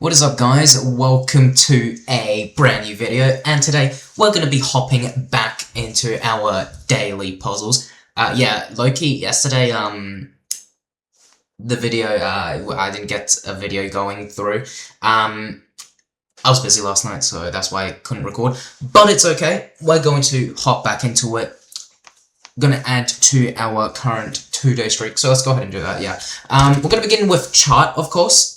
What is up, guys? Welcome to a brand new video, and today we're going to be hopping back into our daily puzzles. Yeah, low-key, yesterday, the video, I didn't get a video going through. I was busy last night, so that's why I couldn't record, but it's okay. We're going to hop back into it. Gonna add to our current 2-day streak, so let's go ahead and do that, yeah. We're gonna begin with chart, of course.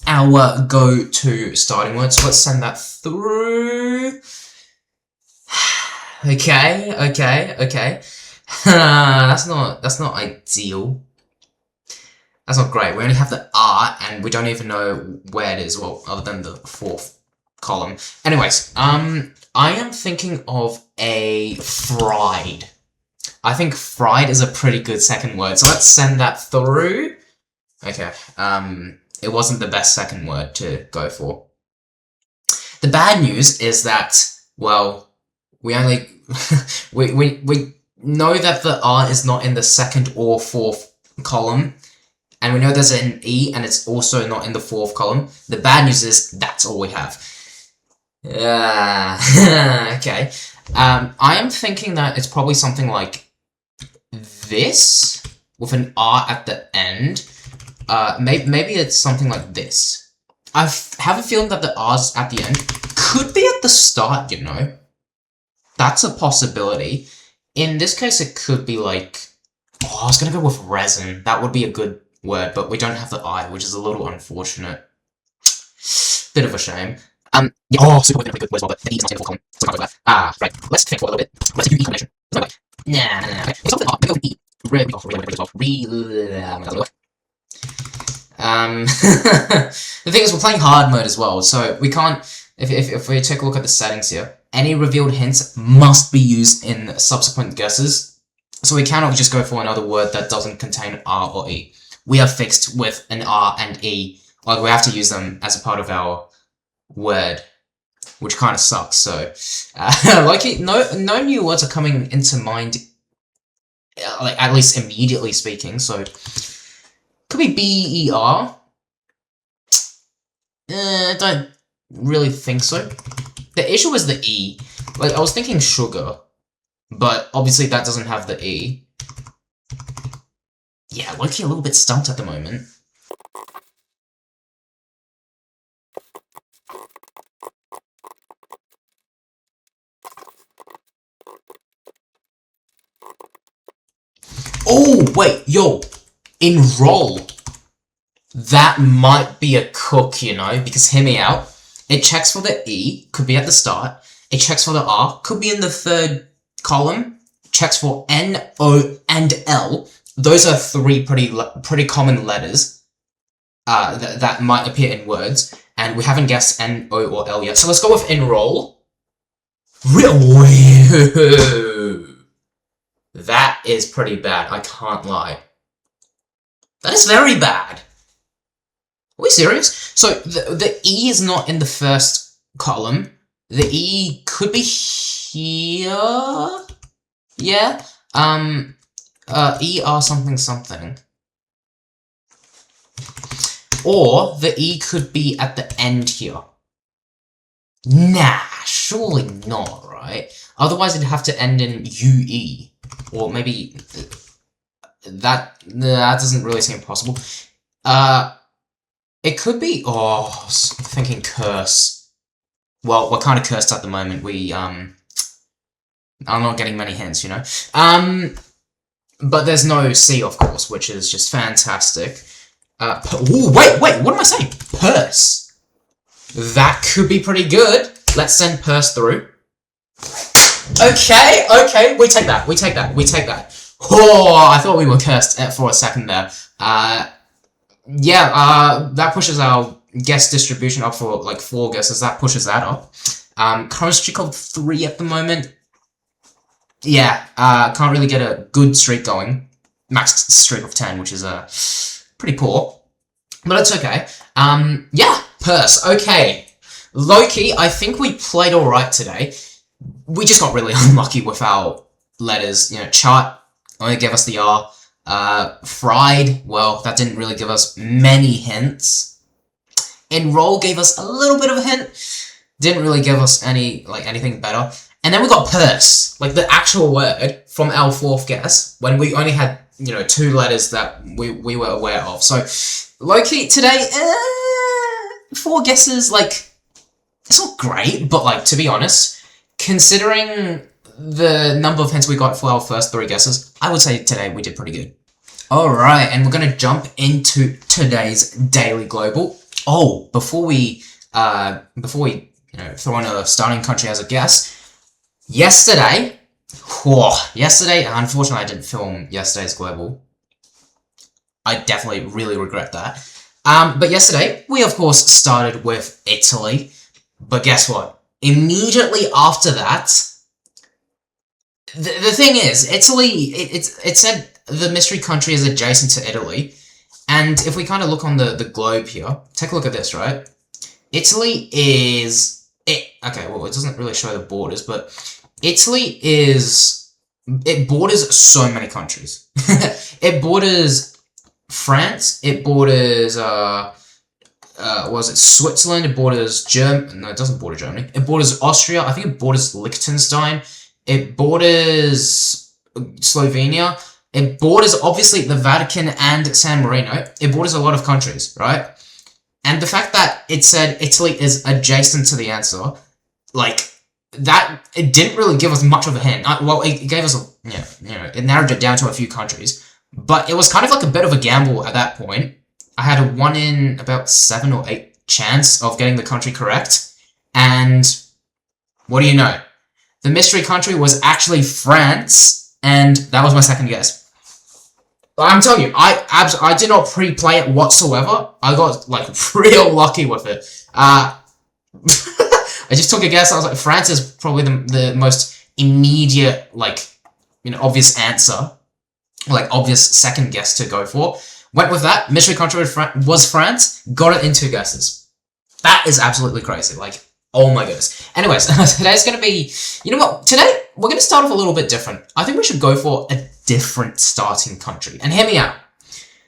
Our go-to starting word, so let's send that through. Okay. That's not ideal. That's not great. We only have the R, and we don't even know where it is, well, other than the 4th column. Anyways, I am thinking of a fried. I think fried is a pretty good second word, so let's send that through. Okay, it wasn't the best second word to go for. The bad news is that, well, we only we know that the R is not in the 2nd or 4th column, and we know there's an E and it's also not in the 4th column. The bad news is that's all we have. Okay. I am thinking that it's probably something like this with an R at the end. Maybe it's something like this. I have a feeling that the R's at the end could be at the start, you know? That's a possibility. In this case, it could be like... Oh, I was gonna go with resin. That would be a good word, but we don't have the I, which is a little unfortunate. Bit of a shame. Yeah, oh, super really good word as well, but the E is not in the 4th column, so I can't go with that. Right, let's think for a little bit. Let's do E combination. No, nah. Okay, it's not the R, maybe go with E. Really well. The thing is, we're playing hard mode as well, so we can't, if we take a look at the settings here, any revealed hints must be used in subsequent guesses, so we cannot just go for another word that doesn't contain R or E. We are fixed with an R and E, like we have to use them as a part of our word, which kind of sucks, so, like, no new words are coming into mind, like, at least immediately speaking, so... Could be B-E-R. I don't really think so. The issue is the E. Like, I was thinking sugar, but obviously that doesn't have the E. Yeah, Loki a little bit stumped at the moment. Oh, wait, yo! Enroll. That might be a cook, you know, because hear me out. It checks for the E, could be at the start. It checks for the R, could be in the 3rd column. Checks for N, O, and L. Those are 3 pretty common letters that might appear in words, and we haven't guessed N, O, or L yet. So let's go with enroll. That is pretty bad, I can't lie. That is very bad. Are we serious? So, the E is not in the 1st column. The E could be here? Yeah? ER something. Or, the E could be at the end here. Nah, surely not, right? Otherwise, it'd have to end in UE. Or maybe... That doesn't really seem possible. It could be... Oh, thinking curse. Well, we're kind of cursed at the moment. I'm not getting many hints, you know? But there's no C, of course, which is just fantastic. Ooh, wait, what am I saying? Purse. That could be pretty good. Let's send purse through. Okay, we take that. Oh, I thought we were cursed for a second there. Yeah, that pushes our guess distribution up for, like, 4 guesses. That pushes that up. Current streak of 3 at the moment. Yeah, can't really get a good streak going. Max streak of 10, which is, pretty poor. But it's okay. Yeah, purse. Okay. Low-key, I think we played alright today. We just got really unlucky with our letters. You know, chart only gave us the R. Fried, well, that didn't really give us many hints. Enroll gave us a little bit of a hint. Didn't really give us anything better. And then we got purse, like the actual word from our fourth guess, when we only had, 2 letters that we were aware of. So, low-key, today, 4 guesses, it's not great, but, to be honest, considering the number of hints we got for our first 3 guesses, I would say today we did pretty good. Alright, and we're going to jump into today's Daily Global. Oh, before we throw in a starting country as a guess, yesterday, unfortunately I didn't film yesterday's Global. I definitely really regret that. But yesterday, we of course started with Italy. But guess what? Immediately after that, the thing is, Italy, it said the mystery country is adjacent to Italy. And if we kind of look on the globe here, take a look at this, right? Italy is... okay, well, it doesn't really show the borders, but Italy is... it borders so many countries. It borders France, it borders... Switzerland, it borders Germany... no, it doesn't border Germany. It borders Austria, I think it borders Liechtenstein, it borders Slovenia, it borders, obviously, the Vatican and San Marino. It borders a lot of countries, right? And the fact that it said Italy is adjacent to the answer, that, it didn't really give us much of a hint. Well, it gave us, it narrowed it down to a few countries. But it was kind of like a bit of a gamble at that point. I had a 1 in about 7 or 8 chance of getting the country correct. And what do you know? The mystery country was actually France, and that was my second guess. I'm telling you, I did not pre-play it whatsoever. I got, real lucky with it. I just took a guess. I was like, France is probably the most immediate, obvious answer. Obvious second guess to go for. Went with that. Mystery country was France. Got it in 2 guesses. That is absolutely crazy. Oh my goodness. Anyways, today's going to be... you know what? Today, we're going to start off a little bit different. I think we should go for a different starting country. And hear me out.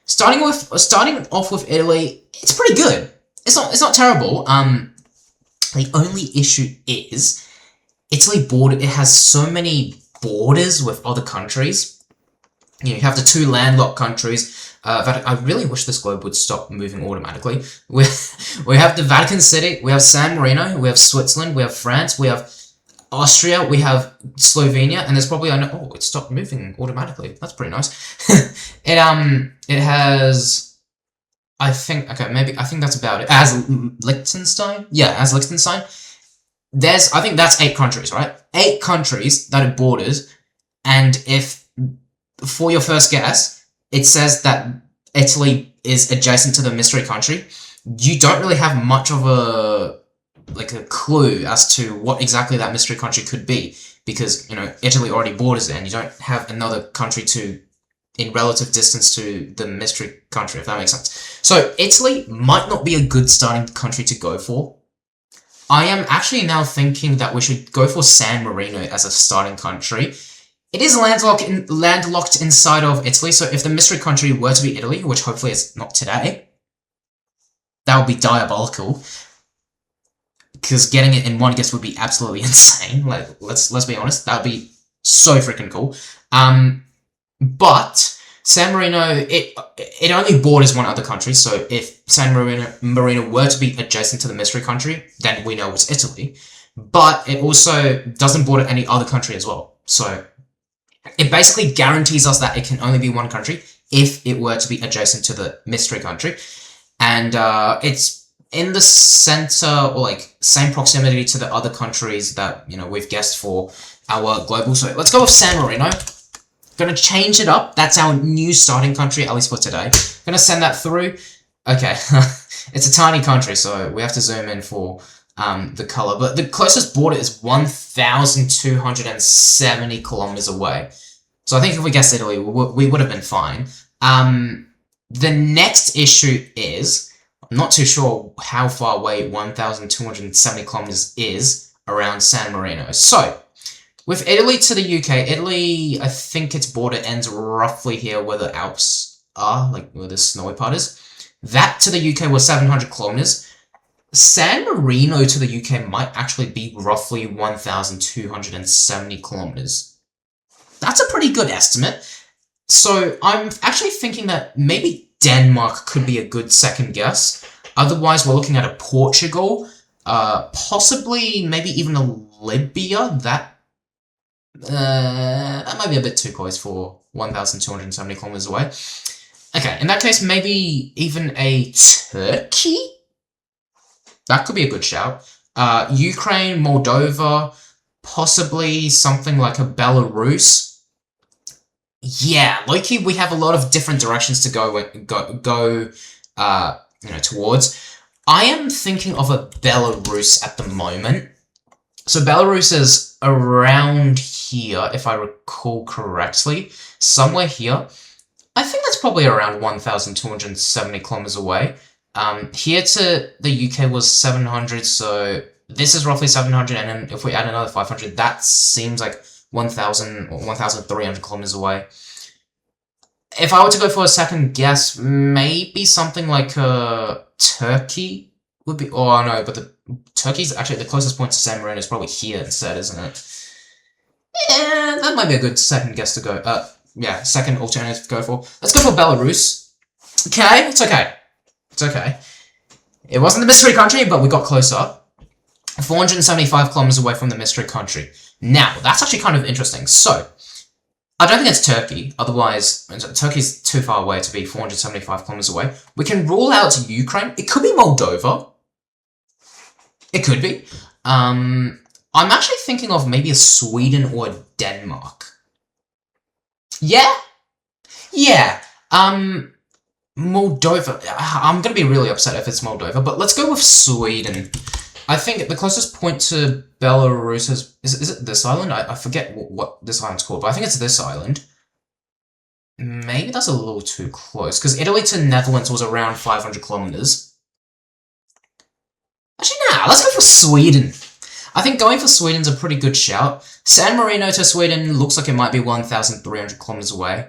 Starting off with Italy, it's pretty good. It's not terrible. The only issue is Italy it has so many borders with other countries. You have the 2 landlocked countries. I really wish this globe would stop moving automatically. We have the Vatican City, we have San Marino, we have Switzerland, we have France, we have Austria, we have Slovenia, and there's probably it stopped moving automatically. That's pretty nice. It has, I think that's about it. It has Liechtenstein. Yeah, it has Liechtenstein. I think that's 8 countries, right? 8 countries that it borders, and if for your first guess it says that Italy is adjacent to the mystery country, you don't really have much of a clue as to what exactly that mystery country could be, because, Italy already borders it, and you don't have another country in relative distance to the mystery country, if that makes sense. So, Italy might not be a good starting country to go for. I am actually now thinking that we should go for San Marino as a starting country. It is landlocked inside of Italy, so if the mystery country were to be Italy, which hopefully is not today, that would be diabolical. Because getting it in 1 guess would be absolutely insane. Let's be honest, that would be so freaking cool. But San Marino, it only borders 1 other country, so if San Marino were to be adjacent to the mystery country, then we know it's Italy. But it also doesn't border any other country as well, so it basically guarantees us that it can only be 1 country if it were to be adjacent to the mystery country. And it's in the center, or same proximity to the other countries that, we've guessed for our global. So let's go with San Marino. Gonna change it up. That's our new starting country, at least for today. Gonna send that through. Okay. It's a tiny country, so we have to zoom in for the color, but the closest border is 1,270 kilometers away. So I think if we guessed Italy, we would have been fine. The next issue is, I'm not too sure how far away 1,270 kilometers is around San Marino. So, with Italy to the UK, Italy, I think its border ends roughly here where the Alps are, where the snowy part is. That to the UK was 700 kilometers. San Marino to the UK might actually be roughly 1,270 kilometers. That's a pretty good estimate. So I'm actually thinking that maybe Denmark could be a good second guess. Otherwise, we're looking at a Portugal, possibly maybe even a Libya. That might be a bit too close for 1,270 kilometers away. Okay, in that case, maybe even a Turkey? That could be a good shout. Ukraine, Moldova, possibly something like a Belarus. Yeah, low-key, we have a lot of different directions to go towards. I am thinking of a Belarus at the moment. So Belarus is around here, if I recall correctly. Somewhere here. I think that's probably around 1,270 kilometers away. Here to the UK was 700, so this is roughly 700, and then if we add another 500, that seems like 1,000 or 1,300 kilometers away. If I were to go for a second guess, maybe something like Turkey would be... Oh, no, but Turkey's actually the closest point to San Marino is probably here instead, isn't it? Yeah, that might be a good second guess to go... yeah, second alternative to go for. Let's go for Belarus. Okay, it's okay. It's okay. It wasn't the mystery country, but we got closer. 475 kilometers away from the mystery country. Now, that's actually kind of interesting. So, I don't think it's Turkey. Otherwise, Turkey's too far away to be 475 kilometers away. We can rule out Ukraine. It could be Moldova. It could be. I'm actually thinking of maybe a Sweden or a Denmark. Yeah? Yeah. Moldova. I'm going to be really upset if it's Moldova, but let's go with Sweden. I think the closest point to Belarus is it this island? I forget what this island's called, but I think it's this island. Maybe that's a little too close, because Italy to Netherlands was around 500 kilometers. Actually, nah, let's go for Sweden. I think going for Sweden's a pretty good shout. San Marino to Sweden looks like it might be 1,300 kilometers away.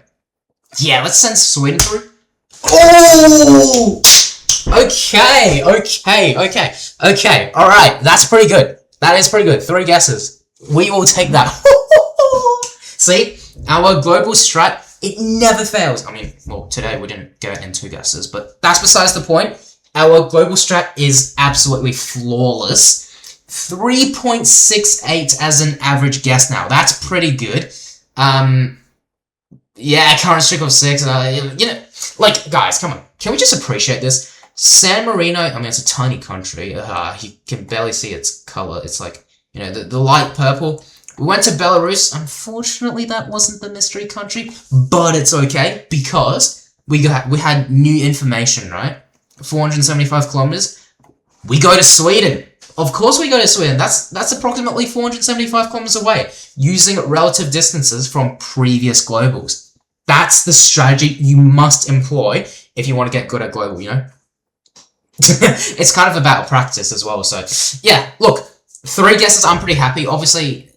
Yeah, let's send Sweden through. Oh! Okay, alright, that's pretty good. That is pretty good. 3 guesses. We will take that. See, our global strat, it never fails. I mean, well, today we didn't get in 2 guesses, but that's besides the point. Our global strat is absolutely flawless. 3.68 as an average guess now. That's pretty good. Yeah, current streak of 6. Like, guys, come on. Can we just appreciate this? San Marino, I mean, it's a tiny country. You can barely see its color. It's like, the light purple. We went to Belarus. Unfortunately, that wasn't the mystery country, but it's okay because we had new information, right? 475 kilometers. We go to Sweden. Of course we go to Sweden. That's approximately 475 kilometers away, using relative distances from previous globals. That's the strategy you must employ if you want to get good at global, It's kind of about practice as well, so... Yeah, look, 3 guesses, I'm pretty happy. Obviously,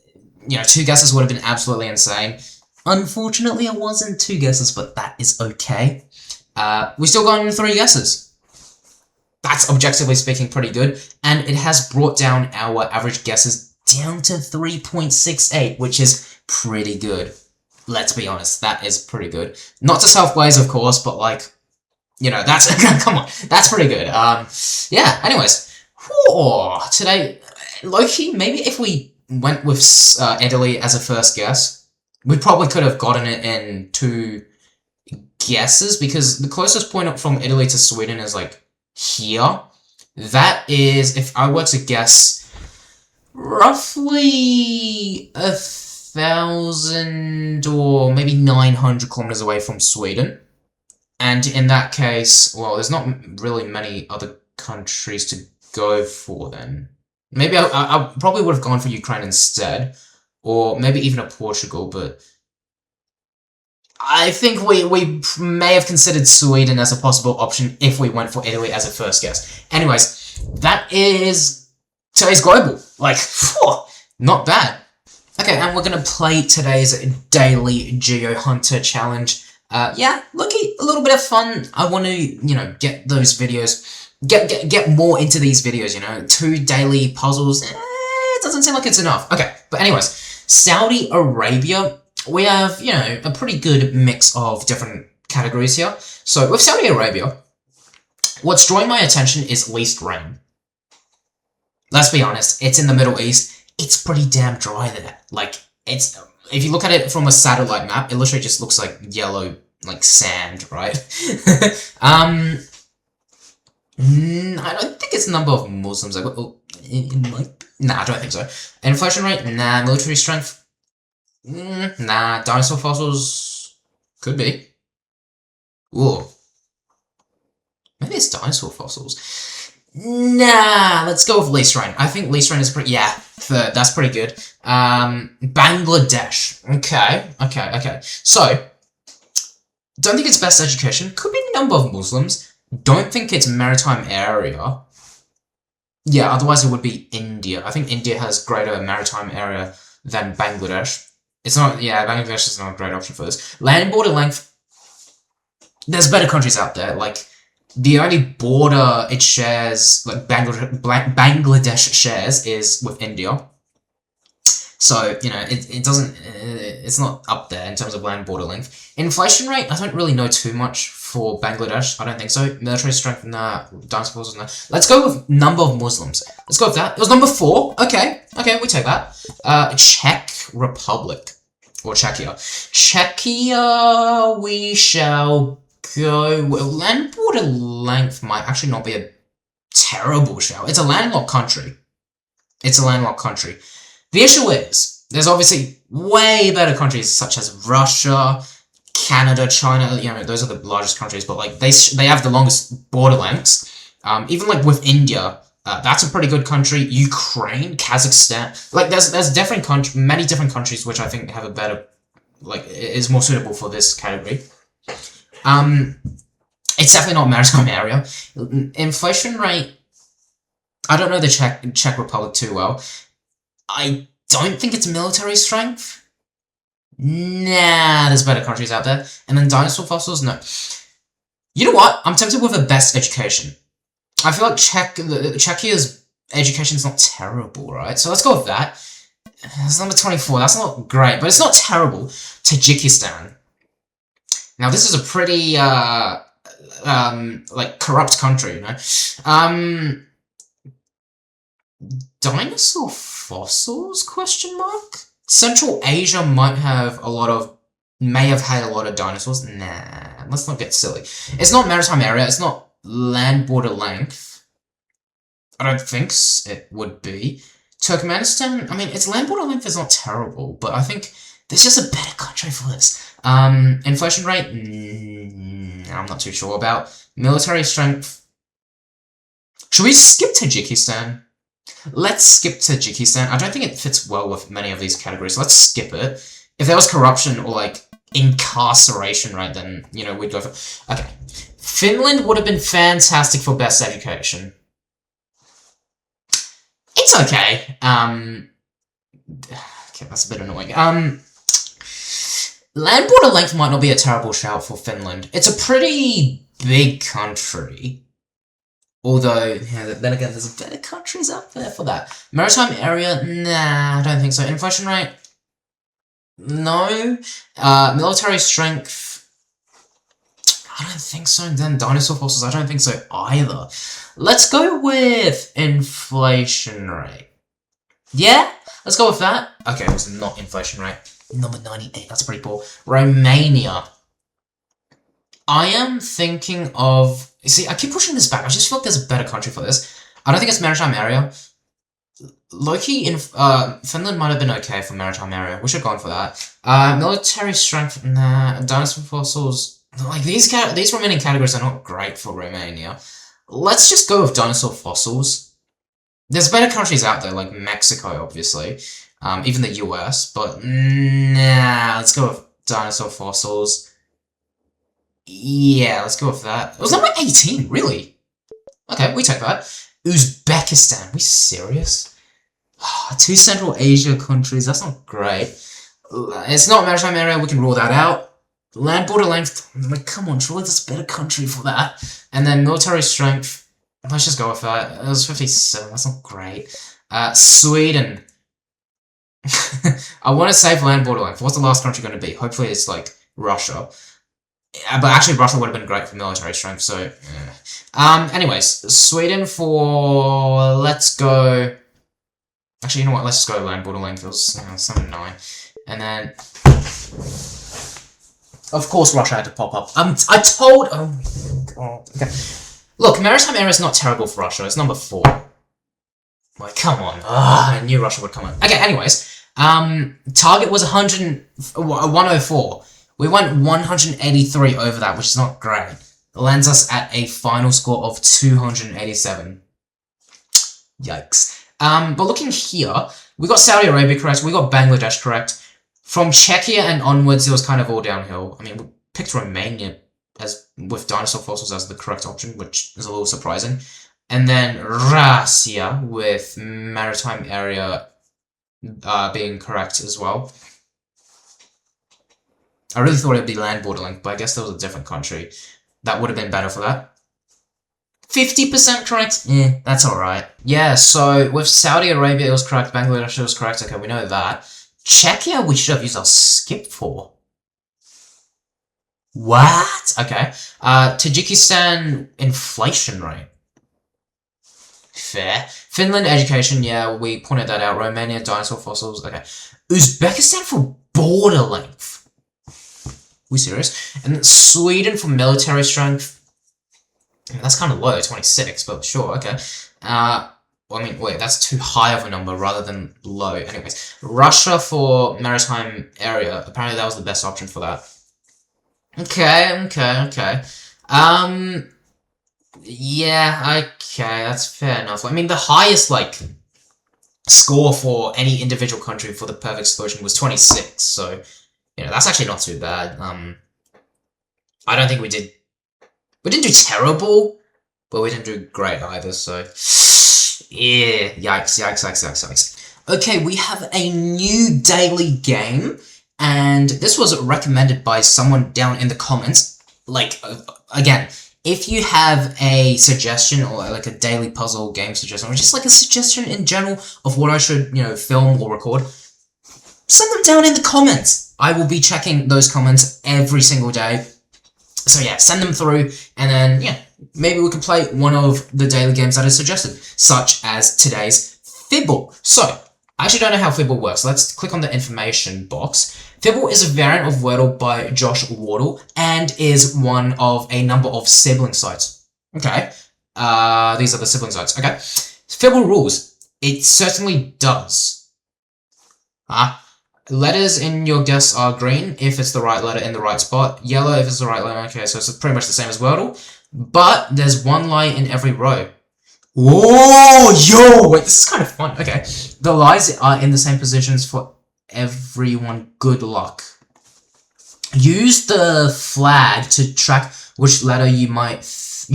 2 guesses would have been absolutely insane. Unfortunately, it wasn't 2 guesses, but that is okay. We still got 3 guesses. That's, objectively speaking, pretty good. And it has brought down our average guesses down to 3.68, which is pretty good. Let's be honest, that is pretty good. Not to self-blaze, of course, but, like, that's... come on, that's pretty good. Yeah, anyways. Today, low-key, maybe if we went with Italy as a first guess, we probably could have gotten it in 2 guesses, because the closest point from Italy to Sweden is, like, here. That is, if I were to guess, roughly 1,000 or maybe 900 kilometers away from Sweden. And in that case, well, there's not really many other countries to go for then. Maybe I probably would have gone for Ukraine instead, or maybe even a Portugal, but I think we may have considered Sweden as a possible option if we went for Italy as a first guess. Anyways, that is today's global. Like, not bad. Okay, and we're going to play today's daily Geo Hunter challenge. Yeah, look, a little bit of fun. I want to, get those videos Get more into these videos, you know? 2 daily puzzles, it doesn't seem like it's enough. Okay, but anyways, Saudi Arabia, we have, you know, a pretty good mix of different categories here. So with Saudi Arabia, what's drawing my attention is least rain. Let's be honest, it's in the Middle East. It's pretty damn dry there. Like, it's, if you look at it from a satellite map, it literally just looks like yellow, like sand, right? I don't think it's the number of Muslims. Like, nah, I don't think so. Inflation rate? Nah. Military strength? Nah. Dinosaur fossils? Could be. Ooh. Maybe it's dinosaur fossils. Nah, let's go with least rain. I think least rain is pretty, yeah, third, that's pretty good. Bangladesh. Okay. So, don't think it's best education. Could be number of Muslims. Don't think it's maritime area. Yeah, otherwise it would be India. I think India has greater maritime area than Bangladesh. It's not, yeah, Bangladesh is not a great option for this. Land border length. There's better countries out there, like, the only border it shares, like Bangladesh shares, is with India. So, you know, it doesn't, it's not up there in terms of land border length. Inflation rate, I don't really know too much for Bangladesh. I don't think so. Military strength, nah. Dinosaur fossils, nah. Let's go with number of Muslims. Let's go with that. It was number 4. Okay, we take that. Czech Republic. Or Czechia. Czechia, we shall go. Well, land border length might actually not be a terrible shout. It's a landlocked country. The issue is, there's obviously way better countries such as Russia, Canada, China. You know, those are the largest countries, but like they have the longest border lengths. Even like with India, that's a pretty good country. Ukraine, Kazakhstan. Like there's many different countries which I think have a better, like, is more suitable for this category. It's definitely not maritime area. Inflation rate, I don't know the Czech Republic too well. I don't think it's military strength. Nah, there's better countries out there. And then dinosaur fossils, no. You know what? I'm tempted with the best education. I feel like Czechia's education is not terrible, right? So let's go with that. It's number 24. That's not great, but it's not terrible. Tajikistan. Now, this is a pretty, like, corrupt country, you know? Dinosaur fossils, question mark? Central Asia may have had a lot of dinosaurs. Nah, let's not get silly. It's not maritime area, it's not land border length. I don't think it would be. Turkmenistan, I mean, its land border length is not terrible, but I think there's just a better country for this. Inflation rate? I'm not too sure about. Military strength? Should we skip Tajikistan? Let's skip Tajikistan. I don't think it fits well with many of these categories. Let's skip it. If there was corruption or, like, incarceration, right, then, you know, we'd go for... Okay. Finland would have been fantastic for best education. It's okay. Okay, that's a bit annoying. Land border length might not be a terrible shout for Finland. It's a pretty big country. Although, yeah, then again, there's better countries out there for that. Maritime area? Nah, I don't think so. Inflation rate? No. Military strength? I don't think so. And then dinosaur fossils? I don't think so either. Let's go with inflation rate. Yeah? Let's go with that. Okay, it was not inflation rate. Number 98. That's pretty poor. Romania. I am thinking of... See, I keep pushing this back. I just feel like there's a better country for this. I don't think it's maritime area. Low-key, Finland might have been okay for maritime area. We should have gone for that. Military strength, nah. Dinosaur fossils. Like, these remaining categories are not great for Romania. Let's just go with dinosaur fossils. There's better countries out there, like Mexico, obviously. Even the US. But, nah. Let's go with dinosaur fossils. Yeah, let's go with that. It was number 18, really? Okay, we take that. Uzbekistan, we serious? 2 Central Asia countries, that's not great. It's not maritime area, we can rule that out. Land border length, like, come on, surely there's a better country for that. And then military strength, Let's just go with that. It was 57. That's not great. Sweden. I want to save land border length. What's the last country going to be? Hopefully it's like Russia. But actually Russia would have been great for military strength, so anyways, Sweden for let's go. Actually, you know what? Let's just go land border length. It was 79. And then of course Russia had to pop up. I told oh god. Okay. Look, maritime area is not terrible for Russia. It's number 4. Like, come on. I knew Russia would come in. Okay, anyways. Target was 104. We went 183 over that, which is not great. It lands us at a final score of 287. Yikes. But looking here, we got Saudi Arabia correct, we got Bangladesh correct. From Czechia and onwards, it was kind of all downhill. I mean, we picked Romania as with dinosaur fossils as the correct option, which is a little surprising. And then Russia with maritime area being correct as well. I really thought it would be land border length, but I guess there was a different country that would have been better for that. 50% correct? That's alright. Yeah, so with Saudi Arabia it was correct, Bangladesh it was correct, okay, we know that. Czechia we should have used our skip for. What? Okay. Tajikistan inflation rate. Fair. Finland education, yeah, we pointed that out. Romania dinosaur fossils, okay. Uzbekistan for border length. We serious? And then Sweden for military strength. That's kind of low, 26, but sure, okay. Well, I mean, wait, that's too high of a number rather than low. Anyways, Russia for maritime area. Apparently that was the best option for that. Okay. Yeah, okay, that's fair enough. I mean, the highest, like, score for any individual country for the perfect solution was 26, so, you know, that's actually not too bad. I don't think we didn't do terrible, but we didn't do great either, so, yeah, yikes. Okay, we have a new daily game, and this was recommended by someone down in the comments. Like, again, if you have a suggestion or like a daily puzzle game suggestion, or just like a suggestion in general of what I should, you know, film or record, send them down in the comments. I will be checking those comments every single day. So yeah, send them through, and then, yeah, maybe we can play one of the daily games that is suggested, such as today's Fibble. So, I actually don't know how Fibble works. Let's click on the information box. Fibble is a variant of Wordle by Josh Wardle, and is one of a number of sibling sites. Okay, these are the sibling sites. Okay, Fibble rules. It certainly does. Letters in your guess are green if it's the right letter in the right spot, yellow if it's the right letter. Okay, so it's pretty much the same as Wordle, but there's one lie in every row. Whoa, yo, wait, this is kind of fun. Okay, the lies are in the same positions for everyone. Good luck. Use the flag to track which letter you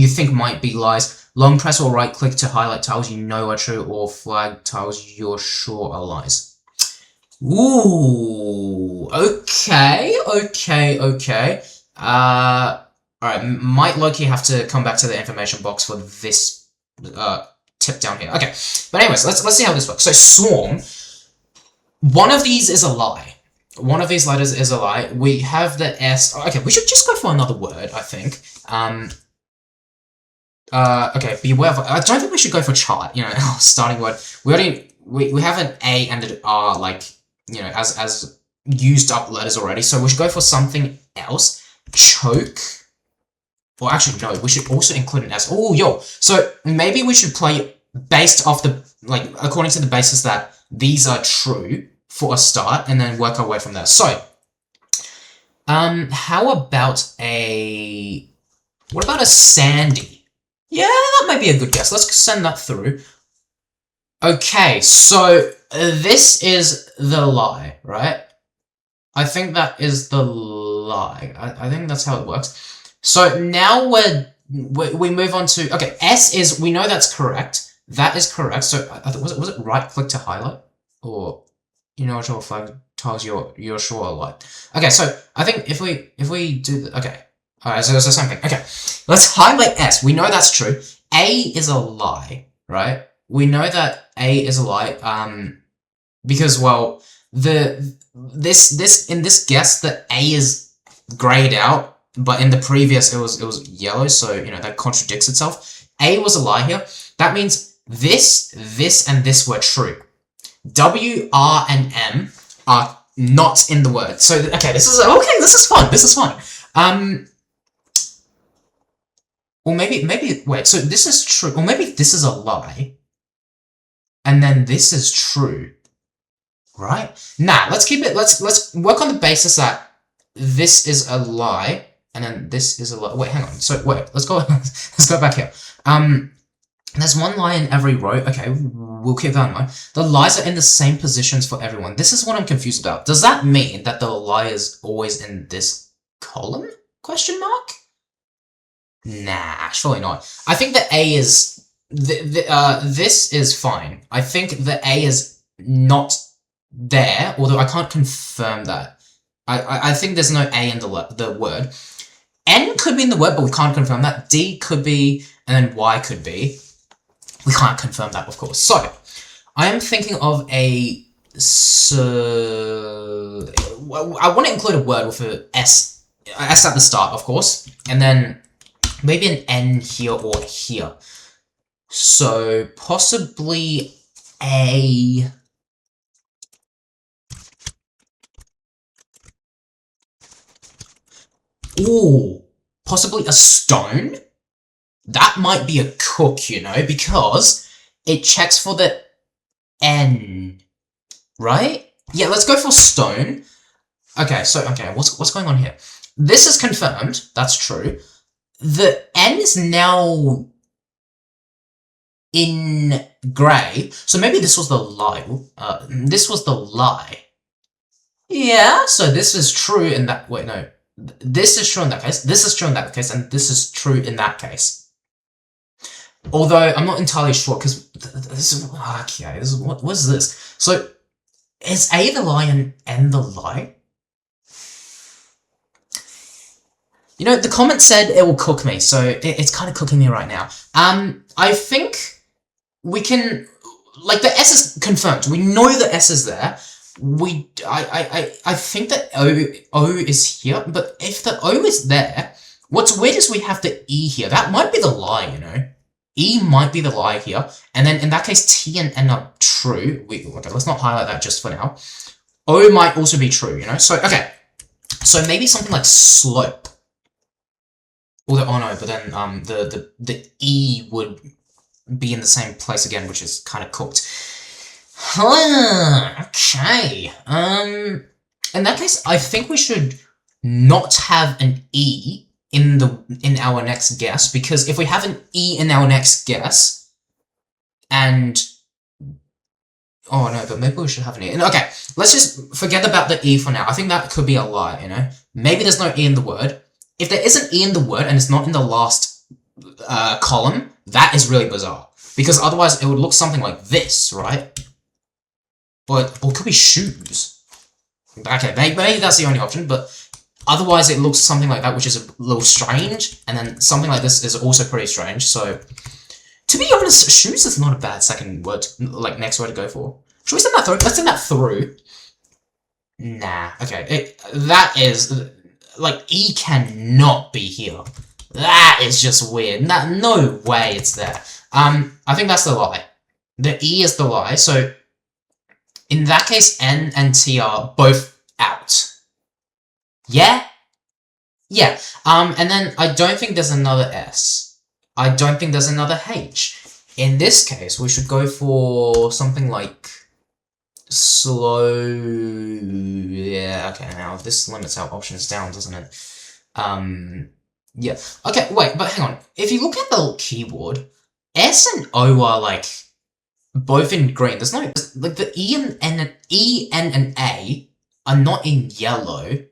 think might be lies. Long press or right click to highlight tiles you know are true, or flag tiles you're sure are lies. Ooh, okay. Alright, might low-key have to come back to the information box for this tip down here. Okay, but anyways, let's see how this works. So swarm, one of these is a lie. One of these letters is a lie. We have the S. Okay, we should just go for another word, I think. Okay, beware of, I don't think we should go for chart, you know, starting word. We have an A and an R, like, you know, as used up letters already, so we should go for something else. Choke. Or actually, no, we should also include an S. Oh, yo. So maybe we should play based off the, like, according to the basis that these are true for a start, and then work our way from there. So, how about what about a Sandy? Yeah, that might be a good guess. Let's send that through. Okay, so this is the lie, right? I think that is the lie. I think that's how it works. So now we move on to, okay, S is, we know that's correct. That is correct. So was it right click to highlight? Or, you know, which flag tiles you're sure are light. Okay, so I think if we do the, okay. Alright, so it's the same thing. Okay, let's highlight S. We know that's true. A is a lie, right? We know that A is a lie, because, well, in this guess, the A is grayed out, but in the previous it was yellow, so, you know, that contradicts itself. A was a lie here. That means this, and this were true. W, R, and M are not in the word. So, okay, this is fun. This is fun. Or maybe, wait, so this is true, or maybe this is a lie, and then this is true, right? Nah, let's keep it, let's work on the basis that this is a lie, and then this is a lie. Wait, hang on, so, wait, let's go back here. There's one lie in every row. Okay, we'll keep that in mind. The lies are in the same positions for everyone. This is what I'm confused about. Does that mean that the lie is always in this column? Question mark? Nah, surely not. I think the A is... this is fine. I think the A is not there, although I can't confirm that. I think there's no A in the word. N could be in the word, but we can't confirm that. D could be, and then Y could be. We can't confirm that, of course. So, I am thinking of a... I want to include a word with a S at the start, of course, and then maybe an N here or here. So, possibly a... Ooh, possibly a stone? That might be a cook, you know, because it checks for the N, right? Yeah, let's go for stone. Okay, so, okay, what's going on here? This is confirmed, that's true. The N is now in grey, so maybe this was the lie. This was the lie. Yeah, so this is true in that, wait, no. This is true in that case, this is true in that case, and this is true in that case. Although, I'm not entirely sure, because this is... Okay, this is, what is this? So, is A the lie and N the lie? You know, the comment said it will cook me, so it's kind of cooking me right now. I think we can... Like, the S is confirmed. We know the S is there. I think that O is here, but if the O is there, what's weird is we have the E here. That might be the lie, you know? E might be the lie here, and then in that case, T and N are true. Okay, let's not highlight that just for now. O might also be true, you know? So, okay. So maybe something like slope. Although, oh no, but then the E would be in the same place again, which is kind of cooked. Okay. In that case, I think we should not have an E in our next guess, because if we have an E in our next guess, and... Oh no, but maybe we should have an E. Okay, let's just forget about the E for now. I think that could be a lie, you know? Maybe there's no E in the word. If there is an E in the word and it's not in the last column, that is really bizarre. Because otherwise it would look something like this, right? Or it could be shoes. Okay, maybe that's the only option, but otherwise it looks something like that, which is a little strange, and then something like this is also pretty strange, so... To be honest, shoes is not a bad second word, like, next word to go for. Should we send that through? Let's send that through. Nah, okay, that is... Like, E cannot be here. That is just weird. No way it's there. I think that's the lie. The E is the lie, so... In that case, N and T are both out. Yeah? Yeah. And then I don't think there's another S. I don't think there's another H. In this case, we should go for something like... slow... Yeah, okay, now this limits our options down, doesn't it? Yeah. Okay, wait, but hang on. If you look at the keyboard, S and O are, like... both in green. There's no... Like, the E, N, and A are not in yellow.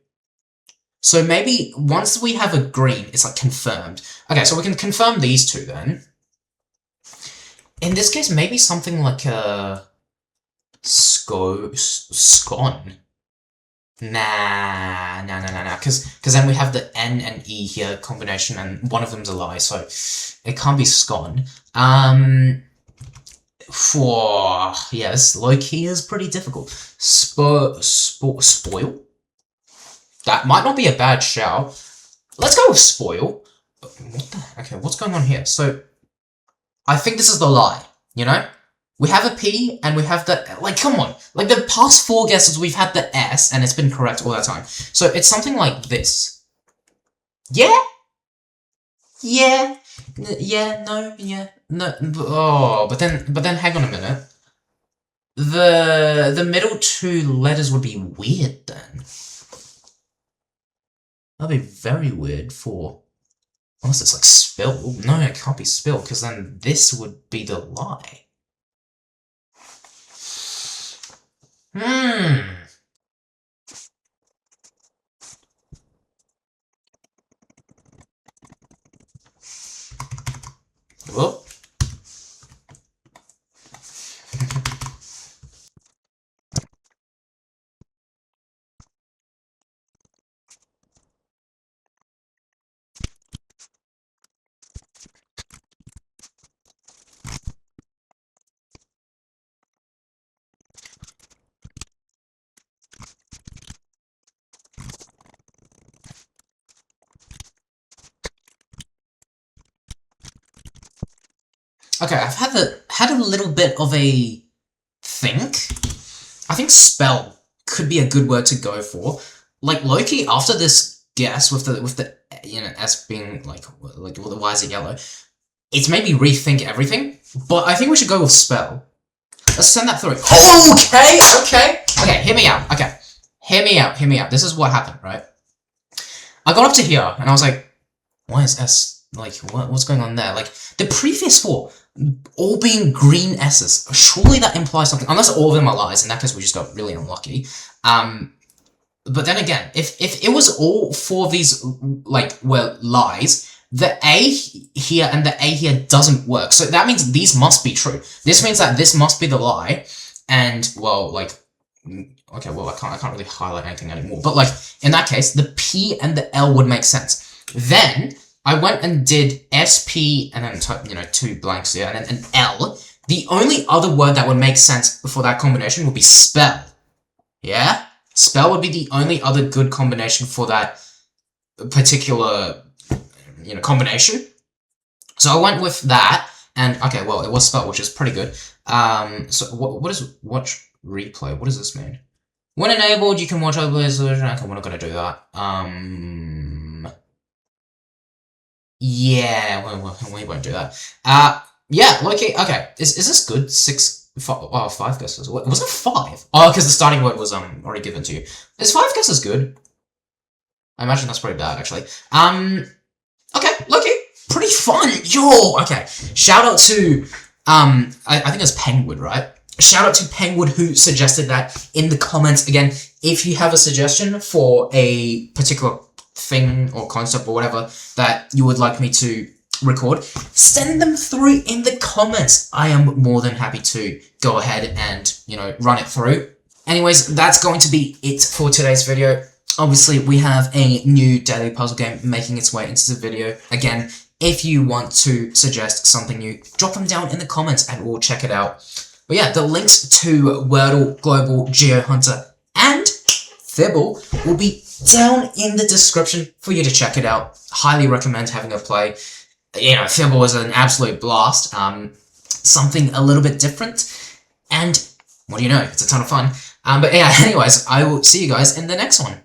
So maybe once we have a green, it's, like, confirmed. Okay, so we can confirm these two, then. In this case, maybe something like a... scone? Nah. Because then we have the N and E here combination, and one of them's a lie, so it can't be scone. Yeah, this low-key is pretty difficult. Spoil? That might not be a bad shout. Let's go with spoil. What the? Okay, what's going on here? So, I think this is the lie, you know? We have a P, and we have the... Like, come on. Like, the past 4 guesses, we've had the S, and it's been correct all the time. So, it's something like this. Yeah? Yeah. No. Oh, but then, hang on a minute. The middle 2 letters would be weird, then. That'd be very weird for... Unless it's like spill. No, it can't be spill, because then this would be the lie. Whoop. Okay, I've had a little bit of a think. I think spell could be a good word to go for. Like Loki, after this guess with the you know S being like why is it yellow? It's made me rethink everything. But I think we should go with spell. Let's send that through. Okay. Hear me out. Okay, hear me out. This is what happened, right? I got up to here and I was like, why is S like what's going on there? Like the previous 4. All being green S's. Surely that implies something. Unless all of them are lies. In that case, we just got really unlucky. But then again, if it was all 4 of these, like, were lies, the A here and the A here doesn't work. So that means these must be true. This means that this must be the lie. And, well, like... Okay, well, I can't really highlight anything anymore. But, like, in that case, the P and the L would make sense. Then... I went and did SP and then, you know, 2 blanks here, and then an L. The only other word that would make sense for that combination would be spell. Yeah? Spell would be the only other good combination for that particular, you know, combination. So I went with that, and, okay, well, it was spell, which is pretty good. So what is watch replay? What does this mean? When enabled, you can watch other players' version. Okay, we're not going to do that. Yeah, we won't do that. Yeah, Loki, okay. Is this good? 5 guesses. Was it 5? Oh, because the starting word was already given to you. Is 5 guesses good? I imagine that's pretty bad, actually. Okay, Loki, pretty fun. Yo, okay. Shout out to, I think it's Penguin, right? Shout out to Penguin who suggested that in the comments. Again, if you have a suggestion for a particular thing or concept or whatever that you would like me to record, send them through in the comments. I am more than happy to go ahead and, you know, run it through. Anyways, that's going to be it for today's video. Obviously, we have a new daily puzzle game making its way into the video. Again, if you want to suggest something new, drop them down in the comments and we'll check it out. But yeah, the links to Wordle, Globle, Geo Hunter, and Fibble will be down in the description for you to check it out. Highly recommend having a play. You know, Fibble was an absolute blast. Something a little bit different. And what do you know? It's a ton of fun. But yeah, anyways, I will see you guys in the next one.